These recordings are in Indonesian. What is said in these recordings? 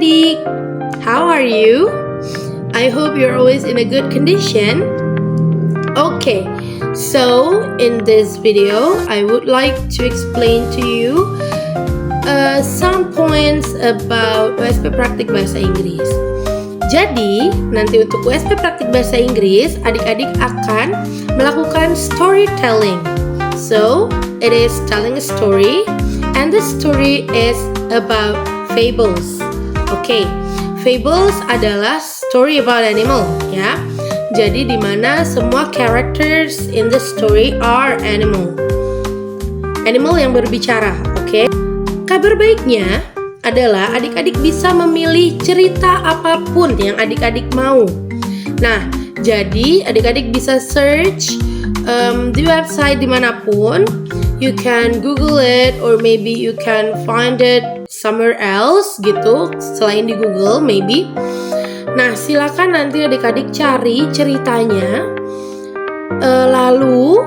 adik-adik, how are you? I hope you're always in a good condition. Okay, so in this video, I would like to explain to you some points about USP Praktik Bahasa Inggris. Jadi, nanti untuk USP Praktik Bahasa Inggris, adik-adik akan melakukan storytelling. So, it is telling a story, and the story is about fables. Okay, fables adalah story about animal, ya. Jadi di mana semua characters in the story are animal. Animal yang berbicara, oke. Kabar baiknya adalah adik-adik bisa memilih cerita apapun yang adik-adik mau. Nah, jadi adik-adik bisa search di website dimanapun. You can Google it or maybe you can find it somewhere else gitu, selain di Google maybe. Nah, silakan nanti adik-adik cari ceritanya, lalu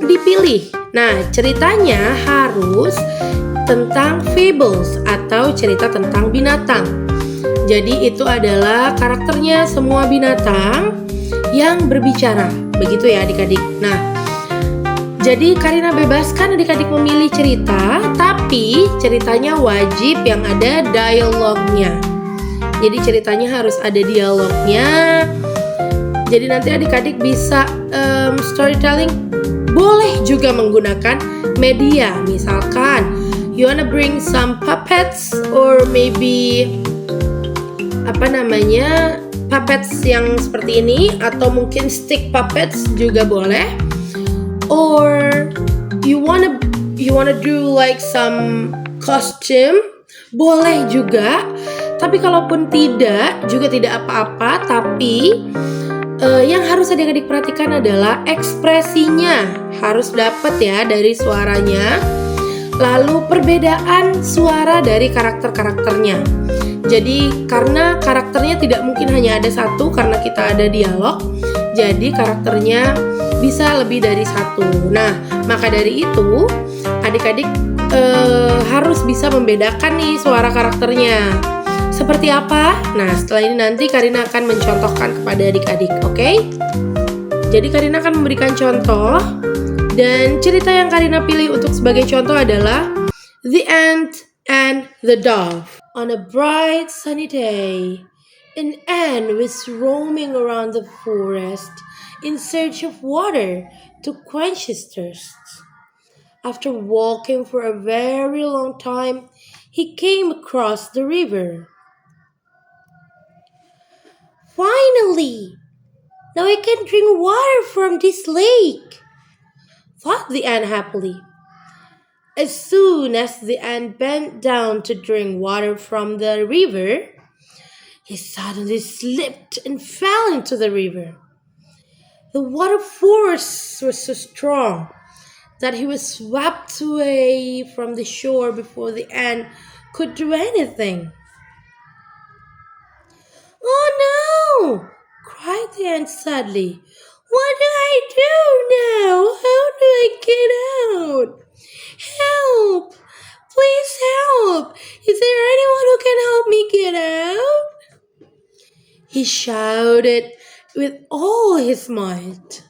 dipilih. Nah, ceritanya harus tentang fables atau cerita tentang binatang. Jadi itu adalah karakternya semua binatang yang berbicara. Begitu ya adik-adik. Nah, jadi Karina bebaskan adik-adik memilih cerita, tapi ceritanya wajib yang ada dialognya. Jadi ceritanya harus ada dialognya. Jadi nanti adik-adik bisa storytelling. Boleh juga menggunakan media. Misalkan you wanna bring some puppets or maybe puppets yang seperti ini, atau mungkin stick puppets juga boleh. Or you wanna do like some costume, boleh juga. Tapi kalaupun tidak, juga tidak apa-apa. Tapi yang harus adik-adik perhatikan adalah ekspresinya harus dapat ya dari suaranya. Lalu perbedaan suara dari karakter-karakternya. Jadi karena karakternya tidak mungkin hanya ada satu, karena kita ada dialog, jadi karakternya bisa lebih dari satu. Nah, maka dari itu adik-adik harus bisa membedakan nih suara karakternya seperti apa. Nah, setelah ini nanti Karina akan mencontohkan kepada adik-adik, oke? Jadi Karina akan memberikan contoh, dan cerita yang Karina pilih untuk sebagai contoh adalah The Ant and the Dove. On a bright sunny day, an ant was roaming around the forest in search of water to quench his thirst. After walking for a very long time, he came across the river. Finally, now I can drink water from this lake, thought the ant happily. As soon as the ant bent down to drink water from the river, he suddenly slipped and fell into the river. The water force was so strong that he was swept away from the shore before the ant could do anything. "Oh no!" cried the ant sadly. "What do I do now? How do I get out? Help! Please help! Is there anyone who can help me get out?" He shouted with all his might.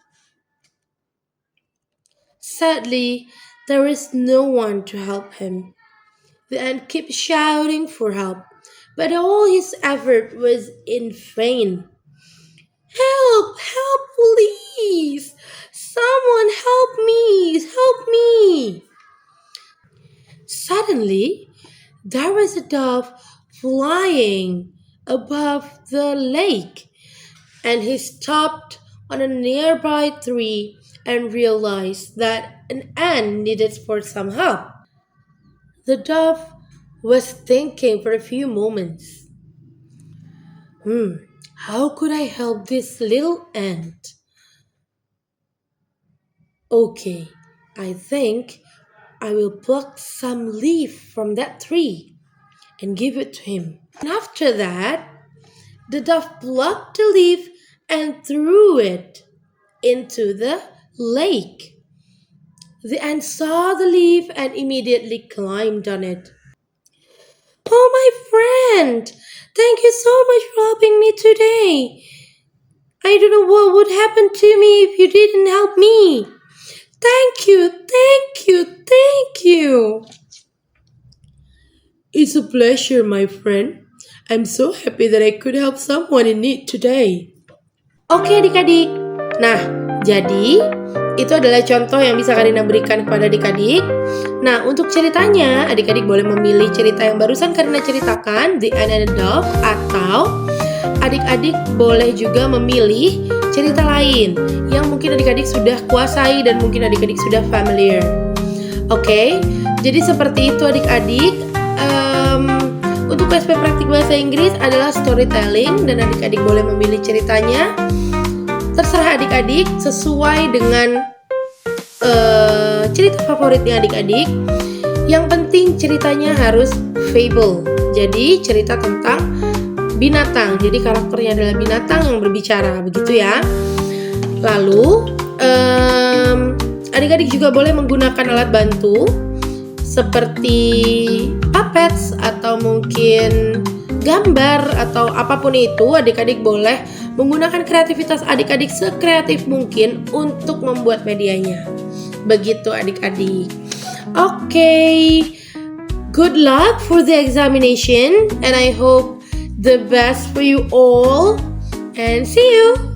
Sadly, there was no one to help him. The ant kept shouting for help, but all his effort was in vain. "Help! Help, please! Someone help me! Help me!" Suddenly, there was a dove flying above the lake, and he stopped on a nearby tree and realized that an ant needed for some help. The dove was thinking for a few moments. How could I help this little ant? Okay, I think I will pluck some leaf from that tree and give it to him. And after that, the dove plucked the leaf and threw it into the lake. The ant saw the leaf and immediately climbed on it. "Oh, my friend. Thank you so much for helping me today. I don't know what would happen to me if you didn't help me. Thank you, thank you, thank you. It's a pleasure, my friend. I'm so happy that I could help someone in need today. Oke adik-adik. Nah, jadi itu adalah contoh yang bisa Karina berikan kepada adik-adik. Nah, untuk ceritanya, adik-adik boleh memilih cerita yang barusan Karina ceritakan, The Ant and the Dog, atau adik-adik boleh juga memilih cerita lain yang mungkin adik-adik sudah kuasai dan mungkin adik-adik sudah familiar. Oke, jadi seperti itu adik-adik. Untuk KSP Praktik Bahasa Inggris adalah storytelling dan adik-adik boleh memilih ceritanya. Terserah adik-adik sesuai dengan cerita favoritnya adik-adik. Yang penting ceritanya harus fable. Jadi cerita tentang binatang. Jadi karakternya adalah binatang yang berbicara, begitu ya. Lalu adik-adik juga boleh menggunakan alat bantu seperti puppets atau mungkin gambar atau apapun itu. Adik-adik boleh menggunakan kreativitas adik-adik sekreatif mungkin untuk membuat medianya. Begitu adik-adik. Okay, good luck for the examination and I hope the best for you all and see you.